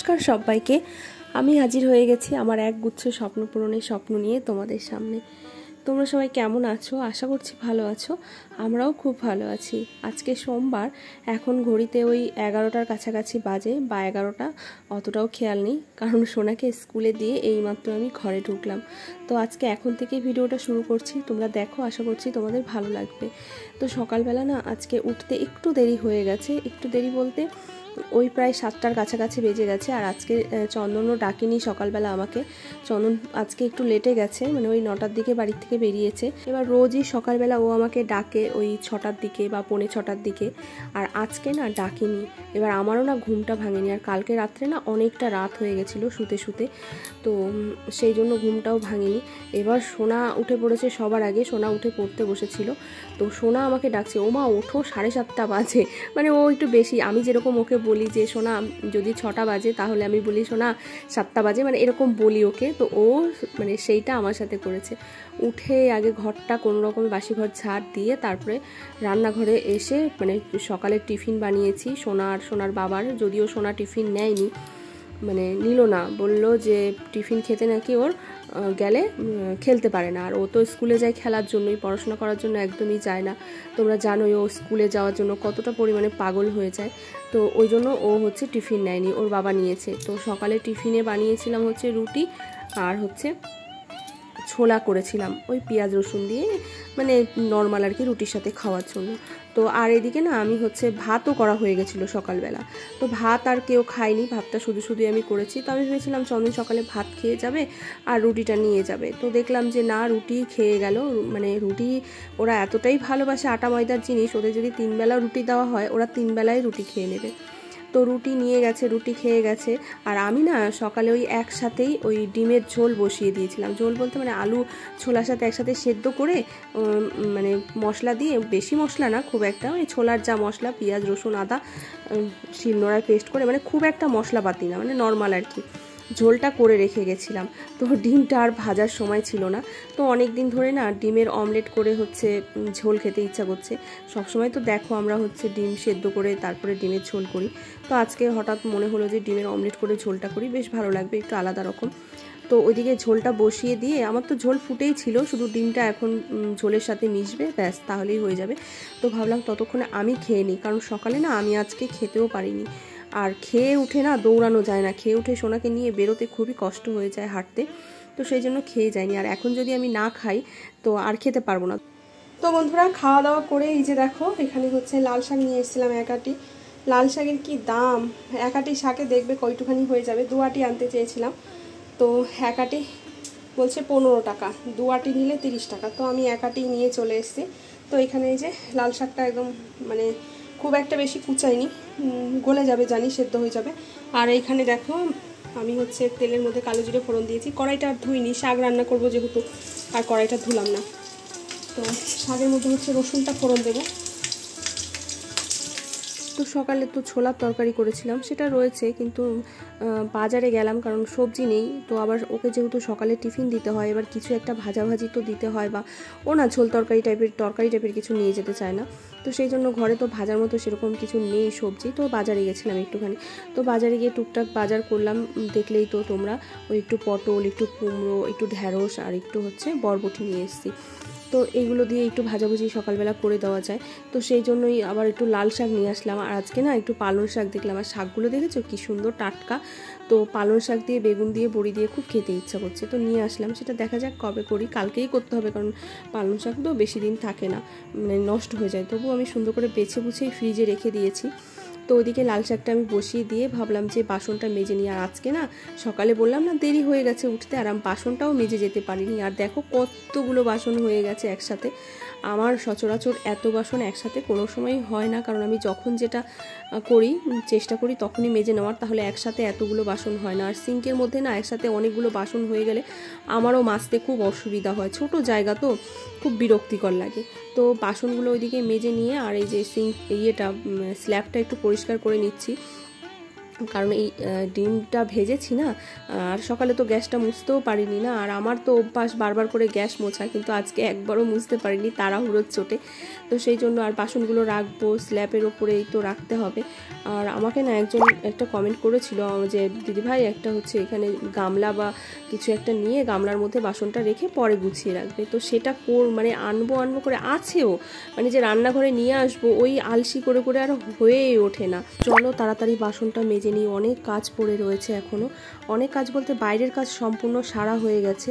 নমস্কার সবাইকে। আমি হাজির হয়ে গেছি আমার একগুচ্ছ স্বপ্ন পূরণের স্বপ্ন নিয়ে তোমাদের সামনে। তোমরা সবাই কেমন আছো? আশা করছি ভালো আছো। আমরাও খুব ভালো আছি। আজকে সোমবার, এখন ঘড়িতে ওই 11টার কাছাকাছি বাজে বা 11টা, অতটাও খেয়াল নেই, কারণ সোনাকে স্কুলে দিয়ে এইমাত্র আমি ঘরে ঢুকলাম। তো আজকে এখন থেকে ভিডিওটা শুরু করছি, তোমরা দেখো, আশা করছি তোমাদের ভালো লাগবে। তো সকালবেলা না আজকে উঠতে একটু দেরি হয়ে গেছে, একটু দেরি বলতে ওই প্রায় 7টার কাছাকাছি বেজে গেছে। আর আজকে চন্দনও ডাকেনি সকালবেলা আমাকে। চন্দন আজকে একটু লেটে গেছে, মানে ওই 9টার দিকে বাড়ির থেকে বেরিয়েছে। এবার রোজই সকালবেলা ও আমাকে ডাকে ওই 6টার দিকে বা 6:45টার দিকে, আর আজকে না ডাকেনি। এবার আমারও না ঘুমটা ভাঙেনি, আর কালকে রাত্রে না অনেকটা রাত হয়ে গেছিলো শুতে শুতে, তো সেই জন্য ঘুমটাও ভাঙেনি। এবার সোনা উঠে পড়েছে সবার আগে, সোনা উঠে পড়তে বসেছিল। তো সোনা আমাকে ডাকছে, ও মা ওঠো, 7:30 বাজে। মানে ও একটু বেশি, আমি যেরকম ওকে বলি যে সোনা যদি 6টা বাজে তাহলে আমি বলি সোনা 7টা বাজে, মানে এরকম বলি ওকে। তো ও মানে সেইটা আমার সাথে করেছে। উঠে আগে ঘরটা কোনো রকম বাসি ঘর ঝাড় দিয়ে তারপরে রান্নাঘরে এসে মানে সকালে টিফিন বানিয়েছি সোনা আর সোনার বাবার। যদিও সোনা টিফিন নেয়নি, মানে নিল না, বলল যে টিফিন খেতে নাকি ওর গেলে খেলতে পারে না। আর ও তো স্কুলে যায় খেলার জন্যই, পড়াশোনা করার জন্য একদমই যায় না। তোমরা জানোই ও স্কুলে যাওয়ার জন্য কতটা পরিমাণে পাগল হয়ে যায়। তো ওই জন্য ও হচ্ছে টিফিন নেয়নি, ওর বাবা নিয়েছে। তো সকালে টিফিনে বানিয়েছিলাম হচ্ছে রুটি আর হচ্ছে ছোলা করেছিলাম ওই পেঁয়াজ রসুন দিয়ে, মানে নর্মাল আর কি, রুটির সাথে খাওয়ার জন্য। তো আর এদিকে না আমি হচ্ছে ভাতও করা হয়ে গেছিলো সকালবেলা। তো ভাত আর কেউ খায়নি, ভাতটা শুধু শুধু আমি করেছি। তো আমি ভেবেছিলাম চন্দন সকালে ভাত খেয়ে যাবে আর রুটিটা নিয়ে যাবে। তো দেখলাম যে না, রুটি খেয়ে গেল। মানে রুটি ওরা এতটাই ভালোবাসে, আটা ময়দার জিনিস, ওদের যদি 3 বেলা রুটি দেওয়া হয় ওরা 3 বেলায় রুটি খেয়ে নেবে। তো রুটি নিয়ে গেছে, রুটি খেয়ে গেছে। আর আমি না সকালে ওই একসাথেই ওই ডিমের ঝোল বসিয়ে দিয়েছিলাম। ঝোল বলতে মানে আলু ছোলার সাথে একসাথে সেদ্ধ করে, মানে মশলা দিয়ে, বেশি মশলা না খুব একটা, ওই ছোলার যা মশলা, পেঁয়াজ রসুন আদা শিলনোড়ায় পেস্ট করে, মানে খুব একটা মশলাপাতি না, মানে নর্মাল আর কি, ঝোলটা করে রেখে গেছিলাম। তো ডিমটা আর ভাজার সময় ছিল না। তো অনেক দিন ধরে না ডিমের অমলেট করে হচ্ছে ঝোল খেতে ইচ্ছা করছে। সবসময় তো দেখো আমরা হচ্ছে ডিম সেদ্ধ করে তারপরে ডিমের ঝোল করি। তো আজকে হঠাৎ মনে হলো যে ডিমের অমলেট করে ঝোলটা করি, বেশ ভালো লাগবে, একটু আলাদা রকম। তো ওইদিকে ঝোলটা বসিয়ে দিয়ে, আমার তো ঝোল ফুটেই ছিল, শুধু ডিমটা এখন ঝোলের সাথে মিশবে, ব্যাস তাহলেই হয়ে যাবে। তো ভাবলাম ততক্ষণে আমি খেয়ে নিই, কারণ সকালে না আমি আজকে খেতেও পারিনি। আর খেয়ে উঠে না দৌড়ানো যায় না, খেয়ে উঠে সোনাকে নিয়ে বেরোতে খুবই কষ্ট হয়ে যায় হাঁটতে। তো সেই জন্য খেয়ে যায়নি। আর এখন যদি আমি না খাই তো আর খেতে পারবো না। তো বন্ধুরা, খাওয়া দাওয়া করে এই যে দেখো এখানে হচ্ছে লাল শাক নিয়ে এসেছিলাম 1 আটি। লাল শাকের কি দাম! 1 আটি শাকে দেখবে কয়টুখানি হয়ে যাবে। 2 আটি আনতে চেয়েছিলাম, তো 1 আটি বলছে 15 টাকা, 2 আটি নিলে 30 টাকা। তো আমি 1 আটি নিয়ে চলে এসেছি। তো এখানে এই যে লাল শাকটা একদম মানে খুব একটা বেশি কুচাইনি, গলে যাবে জানি, সেদ্ধ হয়ে যাবে। আর এইখানে দেখো আমি হচ্ছে তেলের মধ্যে কালো জিরে ফোড়ন দিয়েছি। কড়াইটা আর ধুইনি, শাক রান্না করবো যেহেতু, আর কড়াইটা ধুলাম না। তো শাকের মধ্যে হচ্ছে রসুনটা ফোড়ন দেবো। তো সকালে তো ছোলার তরকারি করেছিলাম, সেটা রয়েছে, কিন্তু বাজারে গেলাম কারণ সবজি নেই। তো আবার ওকে যেহেতু সকালে টিফিন দিতে হয়, এবার কিছু একটা ভাজাভাজি তো দিতে হয়, বা ও না ঝোল তরকারি টাইপের কিছু নিয়ে যেতে চায় না। তো সেই জন্য ঘরে তো ভাজার মতো সেরকম কিছু নেই সবজি। তো বাজারে গেছিলাম একটুখানি। তো বাজারে গিয়ে টুকটাক বাজার করলাম, দেখলেই তো তোমরা। ওই একটু পটল, একটু কুমড়ো, একটু ঢ্যাঁড়স আর একটু হচ্ছে বরবটি নিয়ে এসেছি। তো এইগুলো দিয়ে একটু ভাজাভুজি সকালবেলা করে দেওয়া যায়। তো সেই জন্যই আবার একটু লাল শাক নিয়ে আসলাম। আর আজকে না একটু পালং শাক দেখলাম, আর শাকগুলো দেখেছো কি সুন্দর টাটকা। তো পালং শাক দিয়ে, বেগুন দিয়ে, বড়ি দিয়ে খুব খেতে ইচ্ছা করছে, তো নিয়ে আসলাম। সেটা দেখা যাক কবে করি, কালকেই করতে হবে, কারণ পালং শাক তো বেশি দিন থাকে না, মানে নষ্ট হয়ে যায়। তবু আমি সুন্দর করে বেছে বুছেই ফ্রিজে রেখে দিয়েছি। তো ওইদিকে লাল শাকটা আমি বসিয়ে দিয়ে ভাবলাম যে বাসনটা মেজে নিই। আর আজকে না সকালে বললাম না দেরি হয়ে গেছে উঠতে, আর আমি বাসনটাও মেজে যেতে পারিনি। আর দেখো কতগুলো বাসন হয়ে গেছে একসাথে। আমার সচরাচর এত বাসন একসাথে কোনো সময়ই হয় না, কারণ আমি যখন যেটা করি, চেষ্টা করি তখনই মেজে নেওয়ার, তাহলে একসাথে এতগুলো বাসন হয় না। আর সিঙ্কের মধ্যে না একসাথে অনেকগুলো বাসন হয়ে গেলে আমারও মাজতে খুব অসুবিধা হয়, ছোট জায়গা তো, খুব বিরক্তিকর লাগে। তো বাসনগুলো ওইদিকে মেজে নিয়ে, আর এই যে সিঙ্ক স্ল্যাবটা একটু পরিষ্কার করে নিচ্ছি। কারণ এই ডিমটা ভেজেছি না, আর সকালে তো গ্যাসটা মুছতেও পারিনি না। আর আমার তো অভ্যাস বারবার করে গ্যাস মোছা, কিন্তু আজকে একবারও মুছতে পারিনি তাড়াহুড়োর চোটে। তো সেই জন্য আর বাসনগুলো রাখবো স্ল্যাবের ওপরেই তো রাখতে হবে। আর আমাকে না একজন একটা কমেন্ট করেছিল যে দিদিভাই একটা হচ্ছে এখানে গামলা বা কিছু একটা নিয়ে গামলার মধ্যে বাসনটা রেখে পরে গুছিয়ে রাখবে। তো সেটা মানে আনবো করে আছেও, মানে যে রান্নাঘরে নিয়ে আসবো ওই আলসি করে করে আর হয়েই ওঠে না। চলো তাড়াতাড়ি বাসনটা মেজে নিই, অনেক কাজ পড়ে রয়েছে এখনও। অনেক কাজ বলতে বাইরের কাজ সম্পূর্ণ সারা হয়ে গেছে,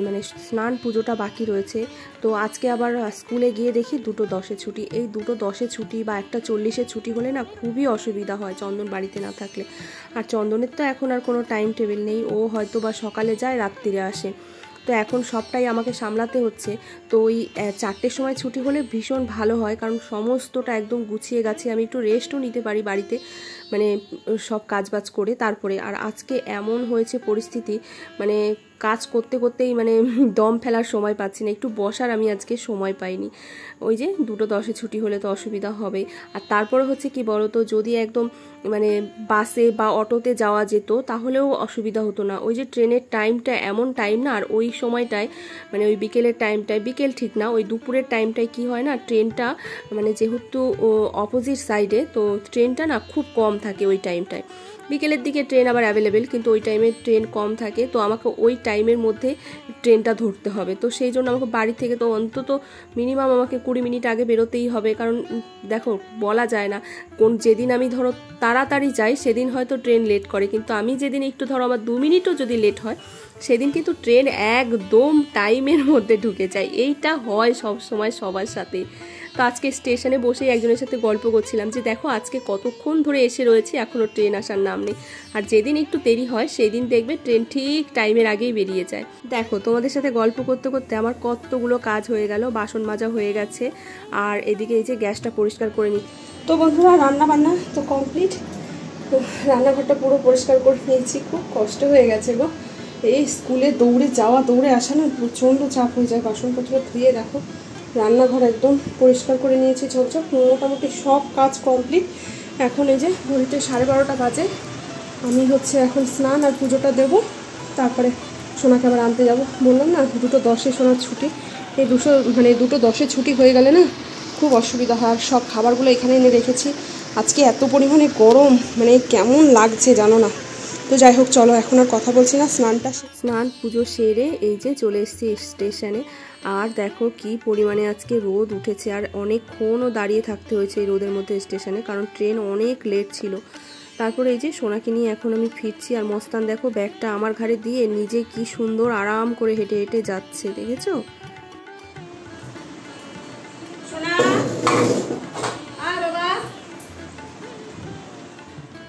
মানে স্নান পুজোটা বাকি রয়েছে। তো আজকে আবার স্কুলে গিয়ে দেখি 2:10 ছুটি। এই 2:10 ছুটি বা 1:40 ছুটি হলে না খুবই অসুবিধা হয় চন্দন বাড়িতে না থাকলে। আর চন্দনের তো এখন আর কোনো টাইম টেবিল নেই, ও হয়তো বা সকালে যায় রাত্রিরে আসে, তো এখন সবটাই আমাকে সামলাতে হচ্ছে। তো ওই 4টের সময় ছুটি হলে ভীষণ ভালো হয়, কারণ সমস্তটা একদম গুছিয়ে গাছিয়ে আমি একটু রেস্টও নিতে পারি বাড়িতে, মানে সব কাজবাজ করে তারপরে। আর আজকে এমন হয়েছে পরিস্থিতি, মানে কাজ করতে করতেই মানে দম ফেলার সময় পাচ্ছি না, একটু বসার আমি আজকে সময় পাইনি। ওই যে 2:10 ছুটি হলে তো অসুবিধা হবে। আর তারপরে হচ্ছে কি বলো তো, যদি একদম মানে বাসে বা অটোতে যাওয়া যেত তাহলেও অসুবিধা হতো না। ওই যে ট্রেনের টাইমটা এমন টাইম না, আর ওই সময়টায় মানে ওই বিকেলের টাইমটায়, বিকেল ঠিক না ওই দুপুরের টাইমটায় কি হয় না, ট্রেনটা মানে যেহেতু অপোজিট সাইডে, তো ট্রেনটা না খুব কম থাকে ওই টাইমটায়। বিকেলের দিকে ট্রেন আবার অ্যাভেলেবেল, কিন্তু ওই টাইমে ট্রেন কম থাকে। তো আমাকে ওই টাইমের মধ্যে ট্রেনটা ধরতে হবে। তো সেই জন্য আমাকে বাড়ি থেকে তো অন্তত মিনিমাম আমাকে 20 মিনিট আগে বেরোতেই হবে, কারণ দেখো বলা যায় না যেদিন আমি ধরো তাড়াতাড়ি যাই সেদিন হয়তো ট্রেন লেট করে, কিন্তু আমি যেদিন একটু ধরো আমার 2 মিনিটও যদি লেট হয় সেদিন কিন্তু ট্রেন একদম টাইমের মধ্যে ঢুকে যায়। এইটা হয় সব সময় সবার সাথে। তো আজকে স্টেশনে বসেই একজনের সাথে গল্প করছিলাম যে দেখো আজকে কতক্ষণ ধরে এসে রয়েছে, এখনও ট্রেন আসার নাম নেই। আর যেদিন একটু দেরি হয় সেদিন দেখবে ট্রেন ঠিক টাইমের আগেই বেরিয়ে যায়। দেখো তোমাদের সাথে গল্প করতে করতে আমার কতগুলো কাজ হয়ে গেল, বাসন মাজা হয়ে গেছে, আর এদিকে এই যে গ্যাসটা পরিষ্কার করে নিই। তো বন্ধুরা রান্না বান্না তো কমপ্লিট, তো রান্নাঘরটা পুরো পরিষ্কার করে নিয়েছি। খুব কষ্ট হয়ে গেছে গো, এই স্কুলে দৌড়ে যাওয়া দৌড়ে আসা না প্রচণ্ড চাপ হয়ে যায়। বাসনপত্র ধুয়ে দেখো রান্নাঘর একদম পরিষ্কার করে নিয়েছি ঝকঝক, মোটামুটি সব কাজ কমপ্লিট। এখন এই যে ঘড়িতে 12:30 বাজে, আমি হচ্ছে এখন স্নান আর পুজোটা দেবো, তারপরে সোনাকে আবার আনতে যাব। বললাম না 2:10 সোনার ছুটি, এই 2:10 ছুটি হয়ে গেলে না খুব অসুবিধা হয়। আর সব খাবারগুলো এখানে এনে রেখেছি। আজকে এত পরিমাণে গরম, মানে কেমন লাগছে জানো না। তো যাই হোক চলো এখন আর কথা বলছি না, স্নান পুজো সেরে এই যে চলে এসেছি স্টেশনে। আর দেখো কি পরিমাণে আজকে রোদ উঠেছে, আর অনেকক্ষণও দাঁড়িয়ে থাকতে হয়েছে এই রোদের মধ্যে স্টেশনে, কারণ ট্রেন অনেক লেট ছিল। তারপরে এই যে সোনাকে নিয়ে এখন আমি ফিরছি। আর মস্তান দেখো ব্যাগটা আমার ঘাড়ে দিয়ে নিজে কি সুন্দর আরাম করে হেঁটে হেঁটে যাচ্ছে, দেখেছো?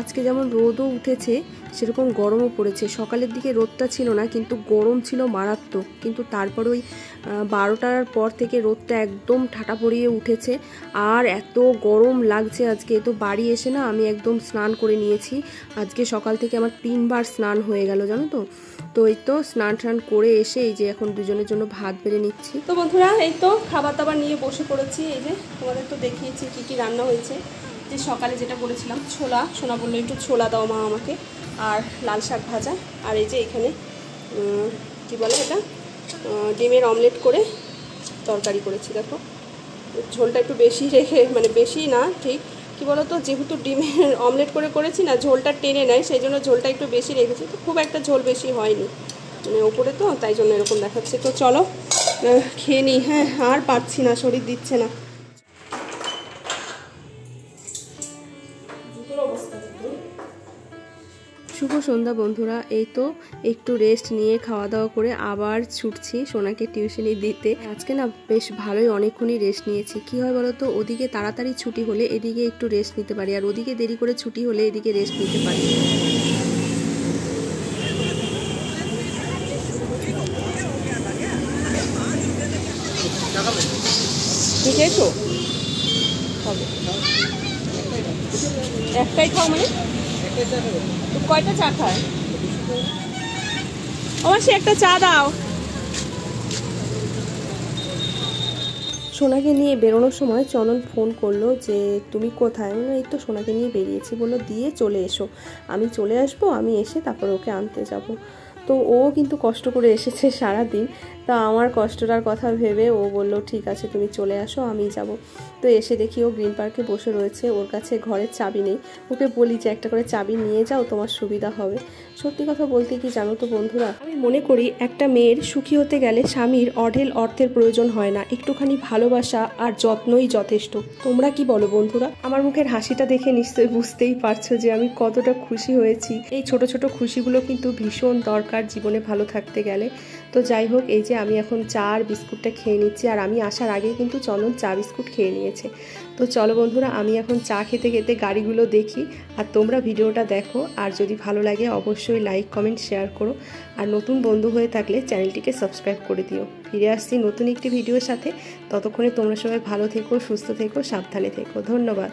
আজকে যেমন রোদও উঠেছে সেরকম গরমও পড়েছে। সকালের দিকে রোদটা ছিল না, কিন্তু গরম ছিল মারাত্মক। কিন্তু তারপর ওই 12টার পর থেকে রোদটা একদম ঠাটা পড়িয়ে উঠেছে, আর এত গরম লাগছে আজকে। তো বাড়ি এসে না আমি একদম স্নান করে নিয়েছি। আজকে সকাল থেকে আমার 3 বার স্নান হয়ে গেল জানো তো। তো এই তো স্নান টান করে এসে এই যে এখন দুজনের জন্য ভাত বেড়ে নিচ্ছি। তো বন্ধুরা এই তো খাবার দাবার নিয়ে বসে পড়েছি। এই যে তোমাদের তো দেখিয়েছি কী কী রান্না হয়েছে। যে সকালে যেটা বলেছিলাম ছোলা, সোনা বললো একটু ছোলা দাও মা আমাকে, আর লাল শাক ভাজা, আর এই যে এখানে কি বলে এটা ডিমের অমলেট করে তরকারি করেছি। দেখো ঝোলটা একটু বেশি রেখে, মানে বেশি না ঠিক কি বলো তো, যেহেতু ডিমের অমলেট করে করেছি না ঝোলটা টেনে নেয়, সেই জন্য ঝোলটা একটু বেশি রেখেছি। তো খুব একটা ঝোল বেশি হয়নি মানে ওপরে, তো তাই জন্য এরকম দেখাচ্ছে। তো চলো খেয়ে নিই। হ্যাঁ আর পারছি না, শরীর দিচ্ছে না। শুভ সন্ধ্যা বন্ধুরা, এই তো একটু রেস্ট নিয়ে খাওয়া দাওয়া করে আবার ছুটছি সোনাকে টিউশনি দিতে। আজকে না বেশ ভালোই অনেকক্ষণই রেস্ট নিয়েছি। কি হয় বলো তো, ওদিকে তাড়াতাড়ি ছুটি হলে এদিকে একটু রেস্ট নিতে পারি, আর ওদিকে দেরি করে ছুটি হলে এদিকে রেস্ট নিতে পারি। ঠিক আছে তো হবে, একটাই খাও মানে তো কয়টা চা খায়? অবশ্যই একটা চা দাও। সোনাকে নিয়ে বেরোনোর সময় চন্দন ফোন করলো যে তুমি কোথায়। এই তো সোনাকে নিয়ে বেরিয়েছি। বললো দিয়ে চলে এসো, আমি চলে আসবো, আমি এসে তারপর ওকে আনতে যাব। তো ও কিন্তু কষ্ট করে এসেছে সারাদিন, তা আমার কষ্টটার কথা ভেবে ও বলল ঠিক আছে তুমি চলে আসো, আমি যাব। তো এসে দেখি ও গ্রিন পার্কে বসে রয়েছে, ওর কাছে ঘরের চাবি নেই। ওকে বলি যে একটা করে চাবি নিয়ে যাও, তোমার সুবিধা হবে। সত্যি কথা বলতে কি জানো তো বন্ধুরা, আমি মনে করি একটা মেয়ের সুখী হতে গেলে স্বামীর অঢেল অর্থের প্রয়োজন হয় না, একটুখানি ভালোবাসা আর যত্নই যথেষ্ট। তোমরা কি বলো বন্ধুরা? আমার মুখের হাসিটা দেখে নিশ্চয়ই বুঝতেই পারছো যে আমি কতটা খুশি হয়েছি। এই ছোট ছোট খুশিগুলো কিন্তু ভীষণ দরকার জীবনে ভালো থাকতে গেলে। তো যাই হোক, এই যে আমি এখন চা আর বিস্কুটটা খেয়ে নিচ্ছি, আর আমি আসার আগে কিন্তু চন্দন চা বিস্কুট খেয়ে নিয়েছে। তো চলো বন্ধুরা, আমি এখন চা খেতে খেতে গাড়িগুলো দেখি, আর তোমরা ভিডিওটা দেখো, আর যদি ভালো লাগে অবশ্যই লাইক কমেন্ট শেয়ার করো, আর নতুন বন্ধু হয়ে থাকলে চ্যানেলটিকে সাবস্ক্রাইব করে দিও। ফিরে আসছি নতুন একটি ভিডিওর সাথে, ততক্ষণে তোমরা সবাই ভালো থেকো, সুস্থ থেকো, সাবধানে থেকো। ধন্যবাদ।